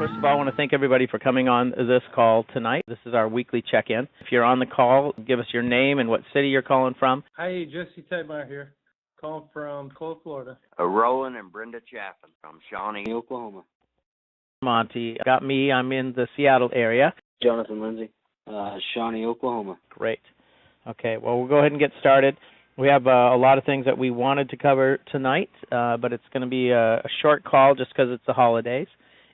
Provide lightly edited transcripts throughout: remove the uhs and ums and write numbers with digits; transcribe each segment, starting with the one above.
First of all, I want to thank everybody for coming on this call tonight. This is our weekly check-in. If you're on the call, give us your name and what city you're calling from. Hi, Jesse Tegmeyer here, calling from Cole, Florida. Roland and Brenda Chaffin from Shawnee, Oklahoma. Monty. Got me. I'm in the Seattle area. Jonathan Lindsay, Shawnee, Oklahoma. Great. Okay, well, we'll go ahead and get started. We have a lot of things that we wanted to cover tonight, but it's going to be a short call just because it's the holidays.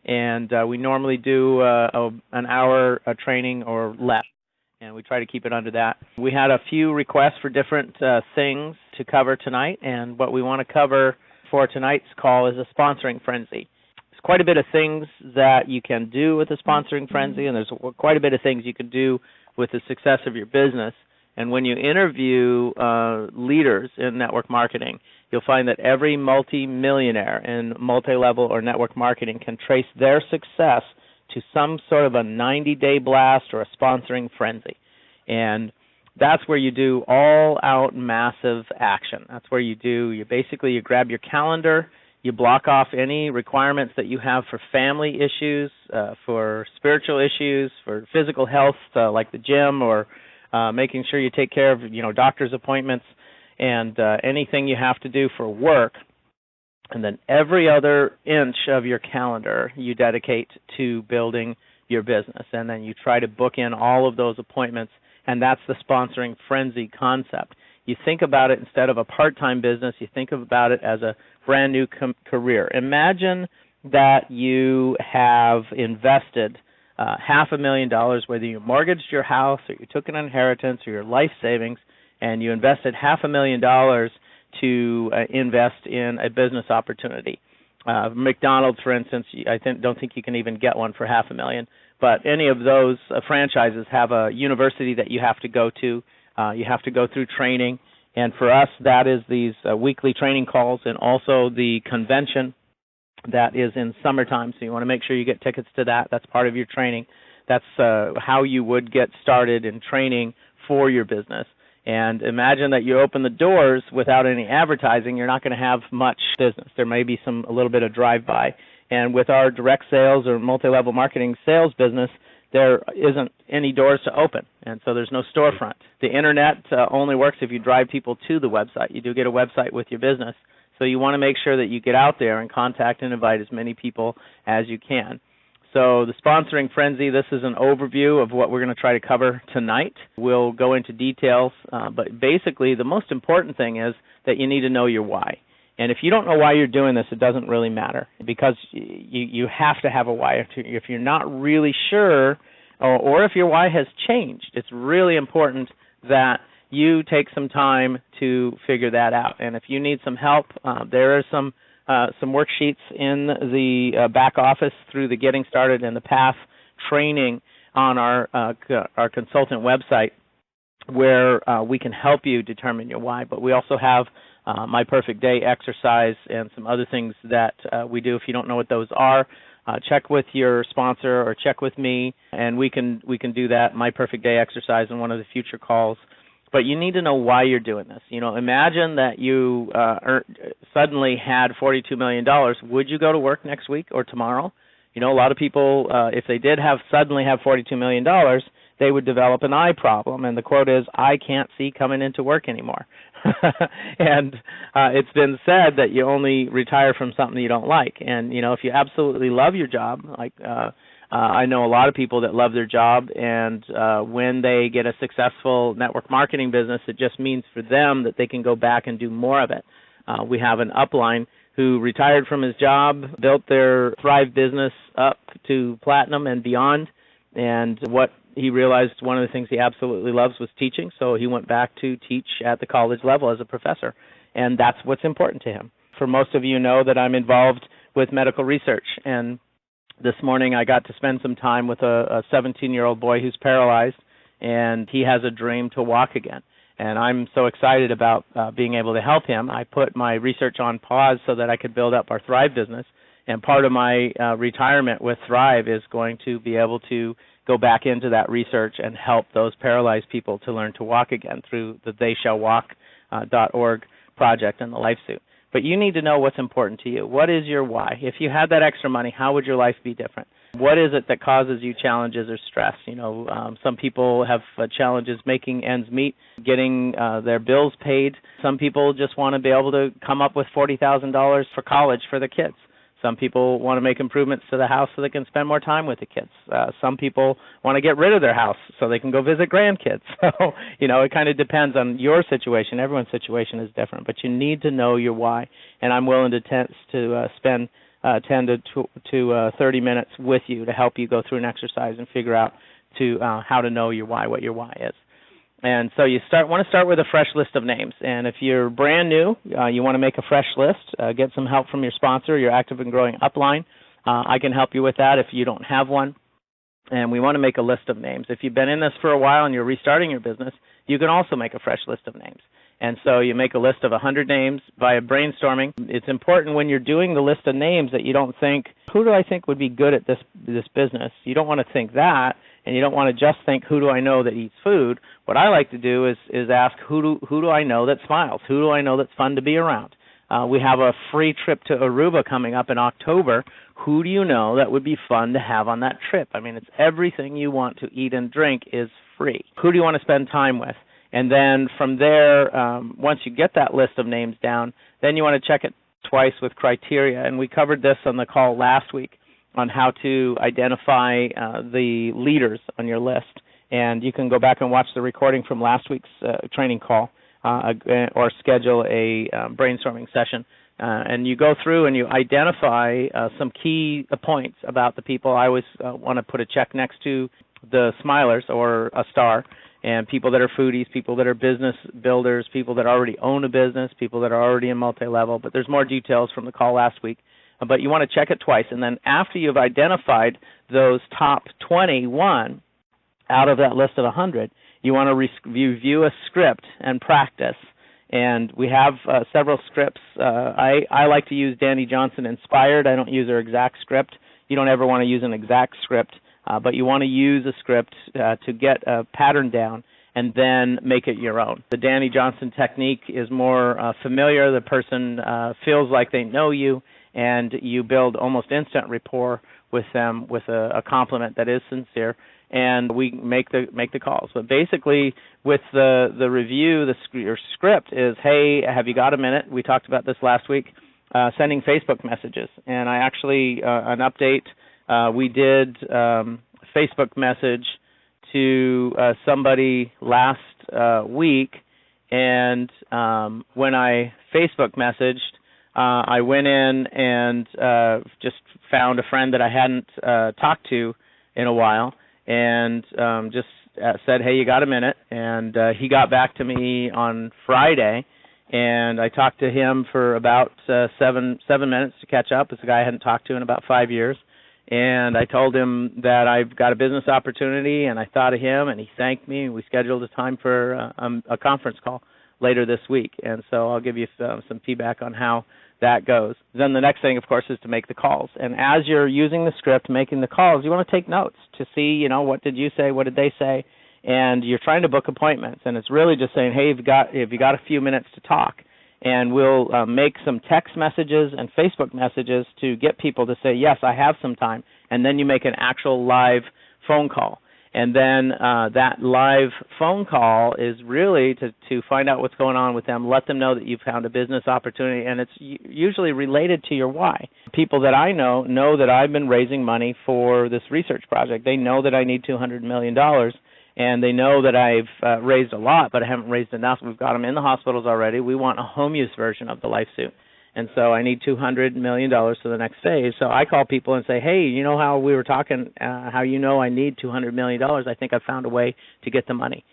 And we normally do an hour training or less, and we try to keep it under that. We had a few requests for different things to cover tonight, and what we want to cover for tonight's call is a sponsoring frenzy. There's quite a bit of things that you can do with a sponsoring frenzy, and there's quite a bit of things you can do with the success of your business. And when you interview leaders in network marketing, you'll find that every multi-millionaire in multi-level or network marketing can trace their success to some sort of a 90-day blast or a sponsoring frenzy. And that's where you do all-out massive action. That's where you grab your calendar, you block off any requirements that you have for family issues, for spiritual issues, for physical health like the gym or making sure you take care of, doctor's appointments and anything you have to do for work. And then every other inch of your calendar you dedicate to building your business. And then you try to book in all of those appointments, and that's the sponsoring frenzy concept. You think about it instead of a part-time business, you think about it as a brand new career. Imagine that you have invested $500,000, whether you mortgaged your house or you took an inheritance or your life savings, and you invested $500,000 to invest in a business opportunity. McDonald's, for instance, don't think you can even get one for $500,000, but any of those franchises have a university that you have to go to. You have to go through training, and for us, that is these weekly training calls and also the convention that is in summertime, so you want to make sure you get tickets to that. That's part of your training. That's how you would get started in training for your business. And imagine that you open the doors without any advertising, you're not going to have much business. There may be a little bit of drive-by. And with our direct sales or multi-level marketing sales business, there isn't any doors to open, and so there's no storefront. The Internet only works if you drive people to the website. You do get a website with your business. So you want to make sure that you get out there and contact and invite as many people as you can. So the sponsoring frenzy, this is an overview of what we're going to try to cover tonight. We'll go into details, but basically the most important thing is that you need to know your why. And if you don't know why you're doing this, it doesn't really matter, because you have to have a why. If you're not really sure, or if your why has changed, it's really important that you take some time to figure that out. And if you need some help, there are some worksheets in the back office through the Getting Started and the Path training on our consultant website where we can help you determine your why. But we also have My Perfect Day exercise and some other things that we do. If you don't know what those are, check with your sponsor or check with me, and we can do that My Perfect Day exercise in one of the future calls. But you need to know why you're doing this. Imagine that you suddenly had $42 million. Would you go to work next week or tomorrow? A lot of people, if they did suddenly have $42 million, they would develop an eye problem. And the quote is, "I can't see coming into work anymore." And it's been said that you only retire from something you don't like. And, if you absolutely love your job, like I know a lot of people that love their job, and when they get a successful network marketing business, it just means for them that they can go back and do more of it. We have an upline who retired from his job, built their Thrive business up to platinum and beyond, and what he realized one of the things he absolutely loves was teaching, so he went back to teach at the college level as a professor, and that's what's important to him. For most of you know that I'm involved with medical research, and this morning I got to spend some time with a 17-year-old boy who's paralyzed, and he has a dream to walk again. And I'm so excited about being able to help him. I put my research on pause so that I could build up our Thrive business. And part of my retirement with Thrive is going to be able to go back into that research and help those paralyzed people to learn to walk again through the TheyShallWalk.org project and the Life Suit. But you need to know what's important to you. What is your why? If you had that extra money, how would your life be different? What is it that causes you challenges or stress? Some people have challenges making ends meet, getting their bills paid. Some people just want to be able to come up with $40,000 for college for their kids. Some people want to make improvements to the house so they can spend more time with the kids. Some people want to get rid of their house so they can go visit grandkids. So, it kind of depends on your situation. Everyone's situation is different, but you need to know your why. And I'm willing to spend 10 to 30 minutes with you to help you go through an exercise and figure out how to know your why, what your why is. And so you want to start with a fresh list of names. And if you're brand new, you want to make a fresh list, get some help from your sponsor, your Active and Growing upline. I can help you with that if you don't have one. And we want to make a list of names. If you've been in this for a while and you're restarting your business, you can also make a fresh list of names. And so you make a list of 100 names via brainstorming. It's important when you're doing the list of names that you don't think, who do I think would be good at this business? You don't want to think that, and you don't want to just think, who do I know that eats food? What I like to do is ask, who do I know that smiles? Who do I know that's fun to be around? We have a free trip to Aruba coming up in October. Who do you know that would be fun to have on that trip? I mean, it's everything you want to eat and drink is free. Who do you want to spend time with? And then from there, once you get that list of names down, then you want to check it twice with criteria. And we covered this on the call last week on how to identify the leaders on your list. And you can go back and watch the recording from last week's training call or schedule a brainstorming session. And you go through and you identify some key points about the people. I always want to put a check next to the smilers or a star. And people that are foodies, people that are business builders, people that already own a business, people that are already in multi-level. But there's more details from the call last week. But you want to check it twice. And then after you've identified those top 21 out of that list of 100, you want to review a script and practice. And we have several scripts. I like to use Danny Johnson Inspired. I don't use her exact script. You don't ever want to use an exact script. But you want to use a script to get a pattern down and then make it your own. The Danny Johnson technique is more familiar. The person feels like they know you, and you build almost instant rapport with them with a compliment that is sincere, and we make the calls. But basically, with the review, your script is, hey, have you got a minute? We talked about this last week, sending Facebook messages. And I actually, an update, we did Facebook message to somebody last week, and when I Facebook messaged, I went in and just found a friend that I hadn't talked to in a while, and just said, hey, you got a minute? And he got back to me on Friday, and I talked to him for about 7 minutes to catch up. It's a guy I hadn't talked to in about 5 years. And I told him that I've got a business opportunity, and I thought of him, and he thanked me, and we scheduled a time for a conference call later this week. And so I'll give you some feedback on how that goes. Then the next thing, of course, is to make the calls. And as you're using the script, making the calls, you want to take notes to see, what did you say, what did they say, and you're trying to book appointments. And it's really just saying, hey, have you got a few minutes to talk? And we'll make some text messages and Facebook messages to get people to say, yes, I have some time. And then you make an actual live phone call. And then that live phone call is really to find out what's going on with them, let them know that you've found a business opportunity, and it's usually related to your why. People that I know that I've been raising money for this research project. They know that I need $200 million. And they know that I've raised a lot, but I haven't raised enough. We've got them in the hospitals already. We want a home use version of the life suit. And so I need $200 million for the next phase. So I call people and say, hey, you know how we were talking, how I need $200 million? I think I've found a way to get the money.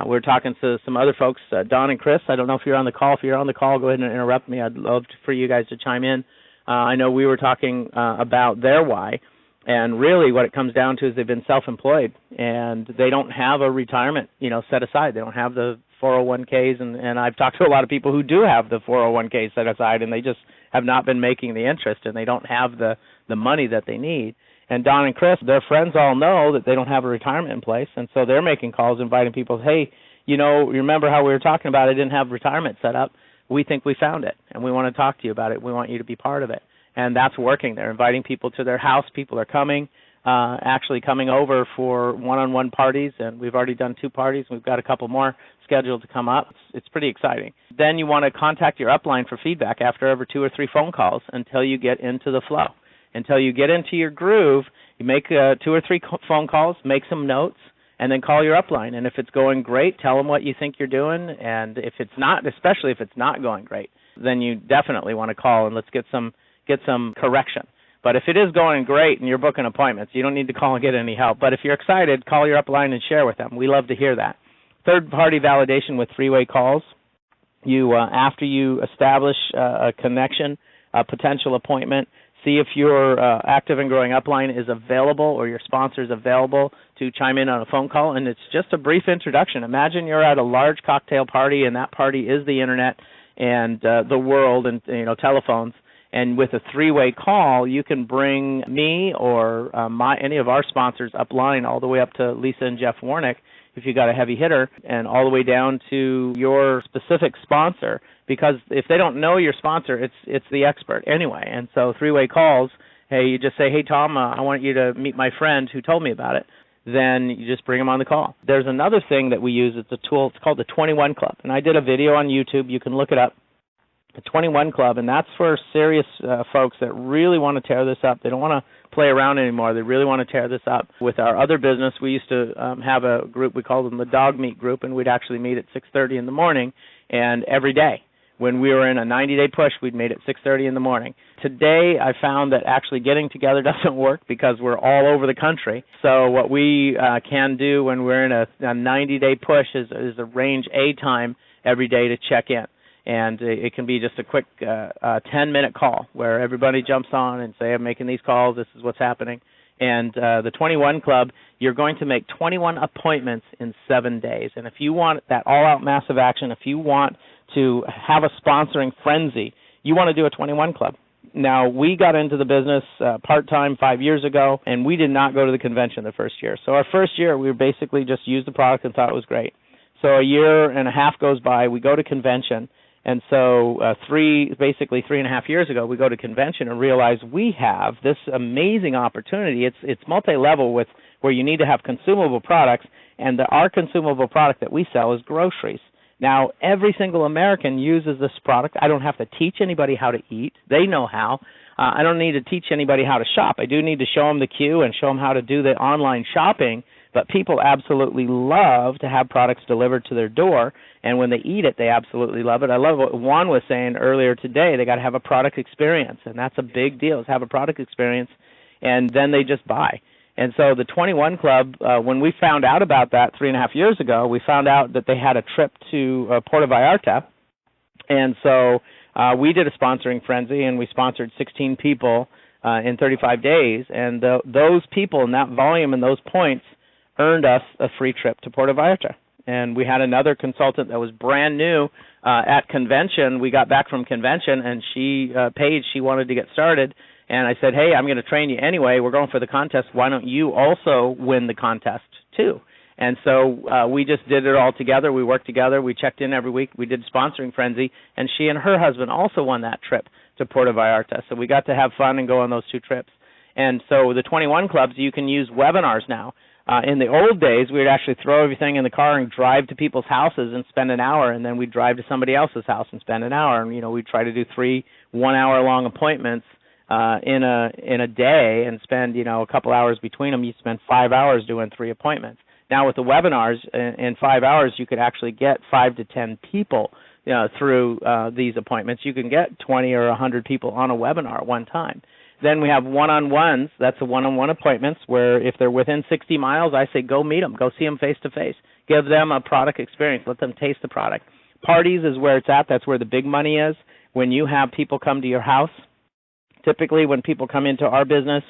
We're talking to some other folks, Don and Chris. I don't know if you're on the call. If you're on the call, go ahead and interrupt me. I'd love for you guys to chime in. I know we were talking about their why. And really what it comes down to is they've been self-employed, and they don't have a retirement, set aside. They don't have the 401ks, and I've talked to a lot of people who do have the 401ks set aside, and they just have not been making the interest, and they don't have the money that they need. And Don and Chris, their friends all know that they don't have a retirement in place, and so they're making calls inviting people, hey, you remember how we were talking about I didn't have retirement set up? we think we found it, and we want to talk to you about it. We want you to be part of it. And that's working. They're inviting people to their house. People are coming, actually coming over for one-on-one parties, and we've already done 2 parties. We've got a couple more scheduled to come up. It's pretty exciting. Then you want to contact your upline for feedback after every 2 or 3 phone calls until you get into the flow. Until you get into your groove, you make 2 or 3 phone calls, make some notes, and then call your upline. And if it's going great, tell them what you think you're doing. And if it's not, especially if it's not going great, then you definitely want to call and let's get some correction. But if it is going great and you're booking appointments, you don't need to call and get any help. But if you're excited, call your upline and share with them. We love to hear that. Third-party validation with 3-way calls. You after you establish a connection, a potential appointment, see if your active and growing upline is available or your sponsor is available to chime in on a phone call, and it's just a brief introduction. Imagine you're at a large cocktail party, and that party is the internet and the world and telephones. And with a 3-way call, you can bring me or any of our sponsors upline all the way up to Lisa and Jeff Warnick if you got a heavy hitter, and all the way down to your specific sponsor. Because if they don't know your sponsor, it's the expert anyway. And so 3-way calls, hey, you just say, hey, Tom, I want you to meet my friend who told me about it. Then you just bring them on the call. There's another thing that we use. It's a tool. It's called the 21 Club. And I did a video on YouTube. You can look it up. The 21 Club, and that's for serious folks that really want to tear this up. They don't want to play around anymore. They really want to tear this up. With our other business, we used to have a group, we called them the Dog Meat Group, and we'd actually meet at 6:30 in the morning, and every day. When we were in a 90-day push, we'd meet at 6:30 in the morning. Today, I found that actually getting together doesn't work because we're all over the country. So what we can do when we're in a 90-day push is arrange a time every day to check in. And it can be just a quick 10-minute call where everybody jumps on and say, I'm making these calls, this is what's happening. And the 21 Club, you're going to make 21 appointments in 7 days. And if you want that all-out massive action, if you want to have a sponsoring frenzy, you want to do a 21 Club. Now, we got into the business part-time 5 years ago, and we did not go to the convention the first year. So our first year, we basically just used the product and thought it was great. So a year and a half goes by, we go to convention. And so basically 3.5 years ago, we go to convention and realize we have this amazing opportunity. It's multi-level with where you need to have consumable products, and our consumable product that we sell is groceries. Now, every single American uses this product. I don't have to teach anybody how to eat. They know how. I don't need to teach anybody how to shop. I do need to show them the queue and show them how to do the online shopping, but people absolutely love to have products delivered to their door, and when they eat it, they absolutely love it. I love what Juan was saying earlier today. They got to have a product experience, and that's a big deal, is have a product experience, and then they just buy. And so the 21 Club, when we found out about that 3.5 years ago, we found out that they had a trip to Puerto Vallarta, and so we did a sponsoring frenzy, and we sponsored 16 people in 35 days, and those people and that volume and those points earned us a free trip to Puerto Vallarta. And we had another consultant that was brand new at convention. We got back from convention, and Paige, she wanted to get started. And I said, hey, I'm going to train you anyway. We're going for the contest. Why don't you also win the contest too? And so we just did it all together. We worked together. We checked in every week. We did sponsoring frenzy, and she and her husband also won that trip to Puerto Vallarta. So we got to have fun and go on those 2 trips. And so the 21 Clubs, you can use webinars now. In the old days, we would actually throw everything in the car and drive to people's houses and spend an hour, and then we'd drive to somebody else's house and spend an hour. And, we'd try to do 3 one-hour-long appointments in a day and spend, a couple hours between them. You'd spend 5 hours doing 3 appointments. Now with the webinars, in 5 hours, you could actually get 5 to 10 people through these appointments. You can get 20 or 100 people on a webinar at one time. Then we have one-on-ones. That's a one-on-one appointments where if they're within 60 miles, I say go meet them. Go see them face-to-face. Give them a product experience. Let them taste the product. Parties is where it's at. That's where the big money is. When you have people come to your house, typically when people come into our business,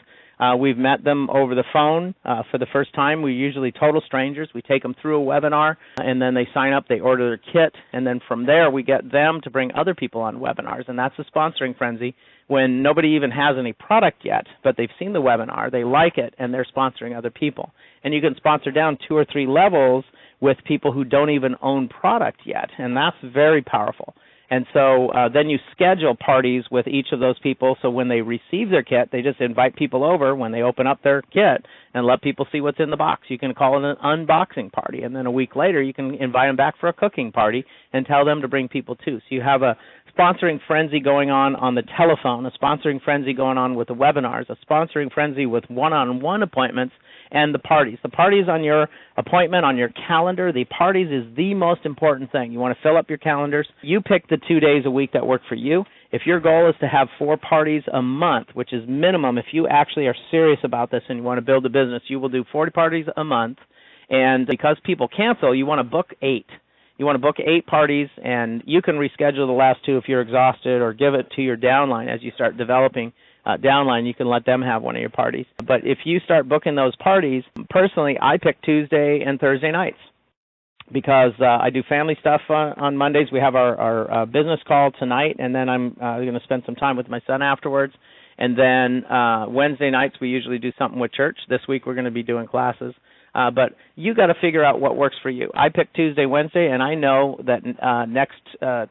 we've met them over the phone for the first time. We're usually total strangers. We take them through a webinar, and then they sign up, they order their kit, and then from there we get them to bring other people on webinars, and that's the sponsoring frenzy when nobody even has any product yet, but they've seen the webinar, they like it, and they're sponsoring other people. And you can sponsor down 2 or 3 levels with people who don't even own product yet, and that's very powerful. And so then you schedule parties with each of those people, so when they receive their kit, they just invite people over when they open up their kit and let people see what's in the box. You can call it an unboxing party, and then a week later you can invite them back for a cooking party and tell them to bring people too. So you have a sponsoring frenzy going on the telephone, a sponsoring frenzy going on with the webinars, a sponsoring frenzy with one-on-one appointments, and the parties. The parties on your appointment, on your calendar, the parties is the most important thing. You want to fill up your calendars. You pick the 2 days a week that work for you. If your goal is to have 4 parties a month, which is minimum, if you actually are serious about this and you want to build a business, you will do 40 parties a month. And because people cancel, you want to book 8. You want to book 8 parties, and you can reschedule the last 2 if you're exhausted, or give it to your downline as you start developing downline. You can let them have one of your parties. But if you start booking those parties, personally, I pick Tuesday and Thursday nights because I do family stuff on Mondays. We have our business call tonight, and then I'm going to spend some time with my son afterwards. And then Wednesday nights we usually do something with church. This week we're going to be doing classes. But you got to figure out what works for you. I pick Tuesday, Wednesday, and I know that next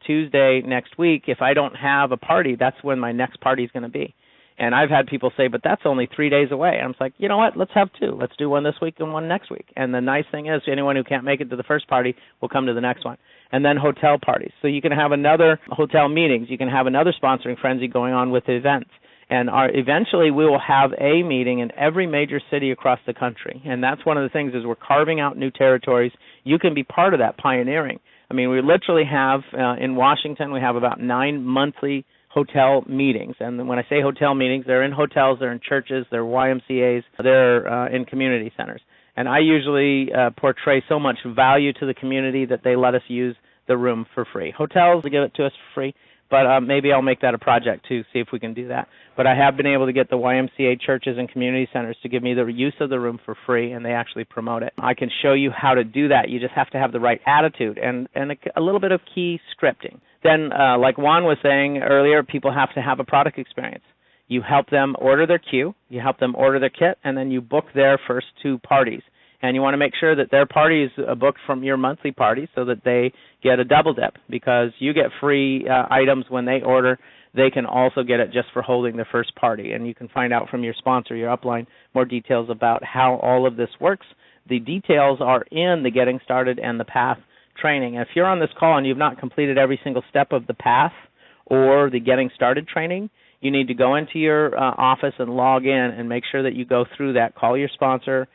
Tuesday, next week, if I don't have a party, that's when my next party is going to be. And I've had people say, but that's only 3 days away. And I'm like, you know what? Let's have 2. Let's do one this week and one next week. And the nice thing is anyone who can't make it to the first party will come to the next one. And then hotel parties. So you can have another hotel meetings. You can have another sponsoring frenzy going on with events. And eventually we will have a meeting in every major city across the country. And that's one of the things is we're carving out new territories. You can be part of that pioneering. I mean, we literally have, in Washington, we have about 9 monthly hotel meetings. And when I say hotel meetings, they're in hotels, they're in churches, they're YMCAs, they're in community centers. And I usually portray so much value to the community that they let us use the room for free. Hotels, they give it to us for free. But maybe I'll make that a project to see if we can do that. But I have been able to get the YMCA churches and community centers to give me the use of the room for free, and they actually promote it. I can show you how to do that. You just have to have the right attitude and a little bit of key scripting. Then, like Juan was saying earlier, people have to have a product experience. You help them order their queue, you help them order their kit, and then you book their first 2 parties. And you want to make sure that their party is booked from your monthly party so that they get a double dip, because you get free items when they order. They can also get it just for holding their first party. And you can find out from your sponsor, your upline, more details about how all of this works. The details are in the Getting Started and the Path training. If you're on this call and you've not completed every single step of the Path or the Getting Started training, you need to go into your office and log in and make sure that you go through that. Call your sponsor.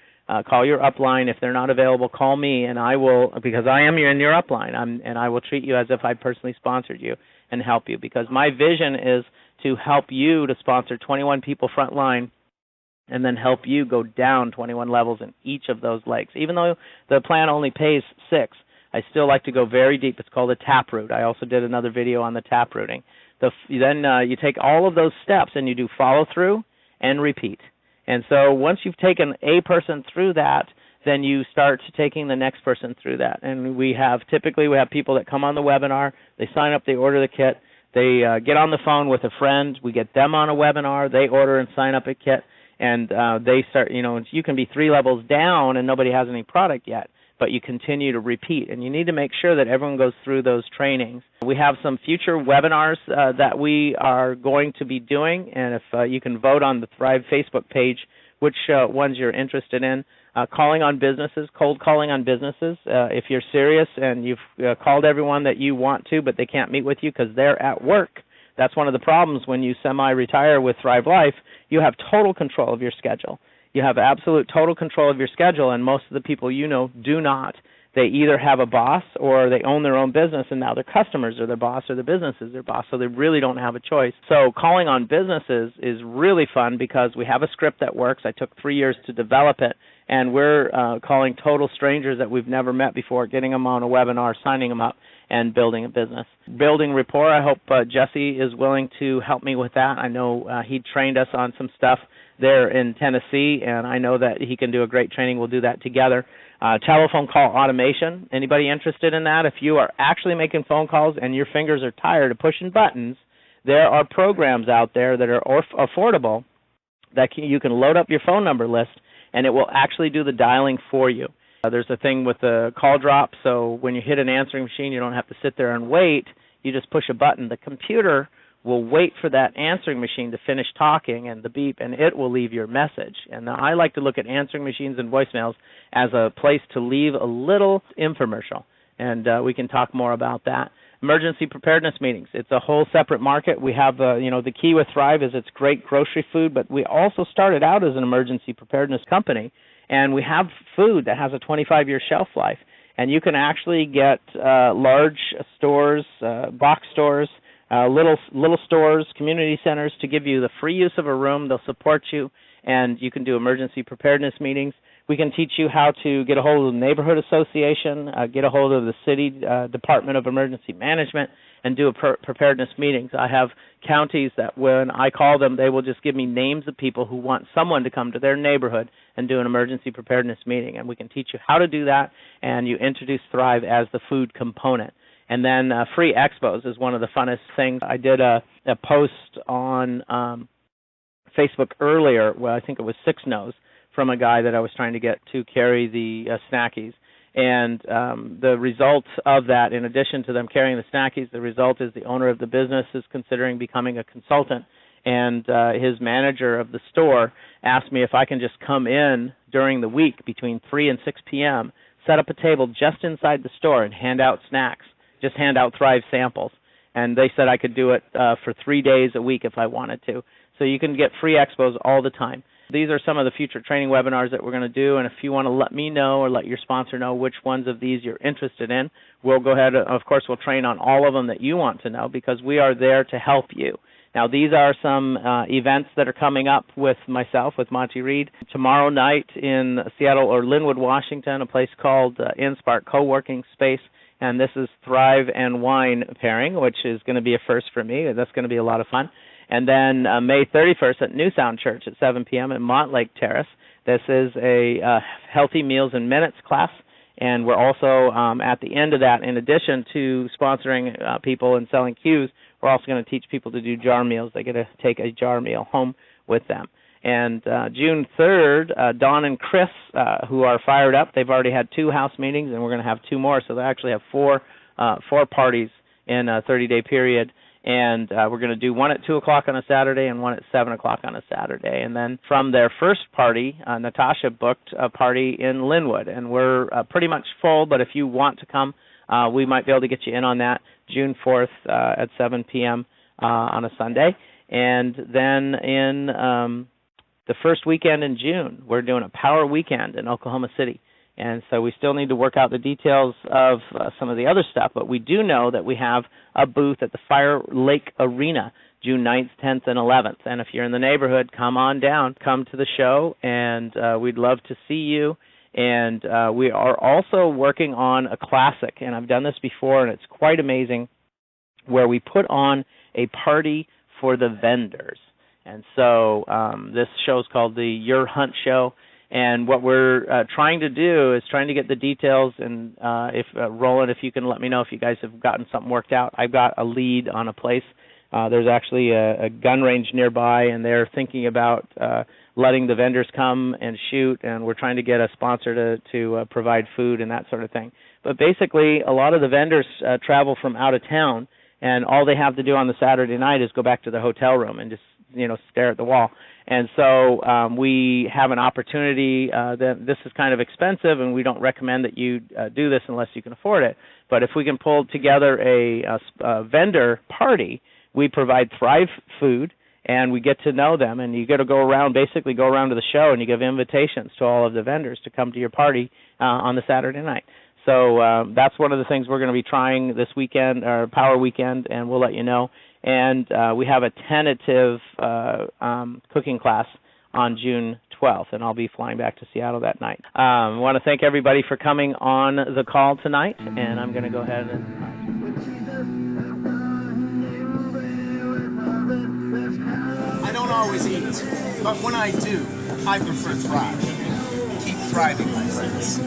Call your upline. If they're not available, call me, and I will, because I am in your upline, and I will treat you as if I personally sponsored you and help you, because my vision is to help you to sponsor 21 people front line and then help you go down 21 levels in each of those legs. Even though the plan only pays 6, I still like to go very deep. It's called a taproot. I also did another video on the taprooting. Then you take all of those steps and you do follow through and repeat. And so once you've taken a person through that, then you start taking the next person through that. And typically we have people that come on the webinar, they sign up, they order the kit, they get on the phone with a friend, we get them on a webinar, they order and sign up a kit, and they start, you can be 3 levels down and nobody has any product yet, but you continue to repeat. And you need to make sure that everyone goes through those trainings. We have some future webinars that we are going to be doing, and if you can vote on the Thrive Facebook page which ones you're interested in. Calling on businesses, cold calling on businesses. If you're serious and you've called everyone that you want to, but they can't meet with you because they're at work, that's one of the problems when you semi-retire with Thrive Life. You have total control of your schedule. You have absolute total control of your schedule, and most of the people do not. They either have a boss or they own their own business, and now their customers are their boss or their business is their boss, so they really don't have a choice. So calling on businesses is really fun because we have a script that works. I took 3 years to develop it, and we're calling total strangers that we've never met before, getting them on a webinar, signing them up, and building a business. Building rapport, I hope Jesse is willing to help me with that. I know he trained us on some stuff there in Tennessee, and I know that he can do a great training. We'll do that together. Telephone call automation. Anybody interested in that? If you are actually making phone calls and your fingers are tired of pushing buttons, there are programs out there that are affordable that you can load up your phone number list, and it will actually do the dialing for you. There's a thing with the call drop, so when you hit an answering machine, you don't have to sit there and wait. You just push a button. The computer will wait for that answering machine to finish talking and the beep, and it will leave your message. And I like to look at answering machines and voicemails as a place to leave a little infomercial, and we can talk more about that. Emergency preparedness meetings. It's a whole separate market. We have, the key with Thrive is it's great grocery food, but we also started out as an emergency preparedness company, and we have food that has a 25-year shelf life. And you can actually get large stores, box stores, little stores, community centers to give you the free use of a room. They'll support you, and you can do emergency preparedness meetings. We can teach you how to get a hold of the neighborhood association, get a hold of the city Department of Emergency Management, and do preparedness meetings. I have counties that when I call them, they will just give me names of people who want someone to come to their neighborhood and do an emergency preparedness meeting. And we can teach you how to do that, and you introduce Thrive as the food component. And then free expos is one of the funnest things. I did a post on Facebook earlier, well, I think it was 6 no's, from a guy that I was trying to get to carry the snackies. And the result of that, in addition to them carrying the snackies, the result is the owner of the business is considering becoming a consultant. And his manager of the store asked me if I can just come in during the week between 3 and 6 p.m., set up a table just inside the store and hand out snacks, just hand out Thrive samples. And they said I could do it for 3 days a week if I wanted to. So you can get free expos all the time. These are some of the future training webinars that we're going to do, and if you want to let me know or let your sponsor know which ones of these you're interested in, we'll go ahead. Of course, we'll train on all of them that you want to know because we are there to help you. Now, these are some events that are coming up with myself, with Monty Reed. Tomorrow night in Seattle or Linwood, Washington, a place called InSpark Co-working Space, and this is Thrive and Wine pairing, which is going to be a first for me. That's going to be a lot of fun. And then May 31st at New Sound Church at 7 p.m. at Montlake Terrace. This is a Healthy Meals in Minutes class, and we're also at the end of that, in addition to sponsoring people and selling cues, we're also going to teach people to do jar meals. They get to take a jar meal home with them. And June 3rd, Dawn and Chris, who are fired up, they've already had 2 house meetings, and we're going to have 2 more, so they actually have 4 parties in a 30-day period. And we're going to do one at 2 o'clock on a Saturday and one at 7 o'clock on a Saturday. And then from their first party, Natasha booked a party in Linwood. And we're pretty much full, but if you want to come, we might be able to get you in on that June 4th at 7 p.m. On a Sunday. And then in the first weekend in June, we're doing a power weekend in Oklahoma City. And so we still need to work out the details of some of the other stuff, but we do know that we have a booth at the Fire Lake Arena June 9th, 10th, and 11th. And if you're in the neighborhood, come on down, come to the show, and we'd love to see you. And we are also working on a classic, and I've done this before, and it's quite amazing, where we put on a party for the vendors. And so this show is called the Your Hunt Show. And what we're trying to do is trying to get the details. And if Roland, if you can let me know if you guys have gotten something worked out. I've got a lead on a place. There's actually a gun range nearby, and they're thinking about letting the vendors come and shoot. And we're trying to get a sponsor to provide food and that sort of thing. But basically, a lot of the vendors travel from out of town, and all they have to do on the Saturday night is go back to their hotel room and just stare at the wall. And so we have an opportunity that this is kind of expensive, and we don't recommend that you do this unless you can afford it. But if we can pull together a vendor party, we provide Thrive food, and we get to know them. And you get to go around to the show, and you give invitations to all of the vendors to come to your party on the Saturday night. So that's one of the things we're going to be trying this weekend, our Power Weekend, and we'll let you know. And we have a tentative cooking class on June 12th, and I'll be flying back to Seattle that night. I want to thank everybody for coming on the call tonight, and I'm going to go ahead and... I don't always eat, but when I do, I prefer Thrive. Keep thriving, my friends.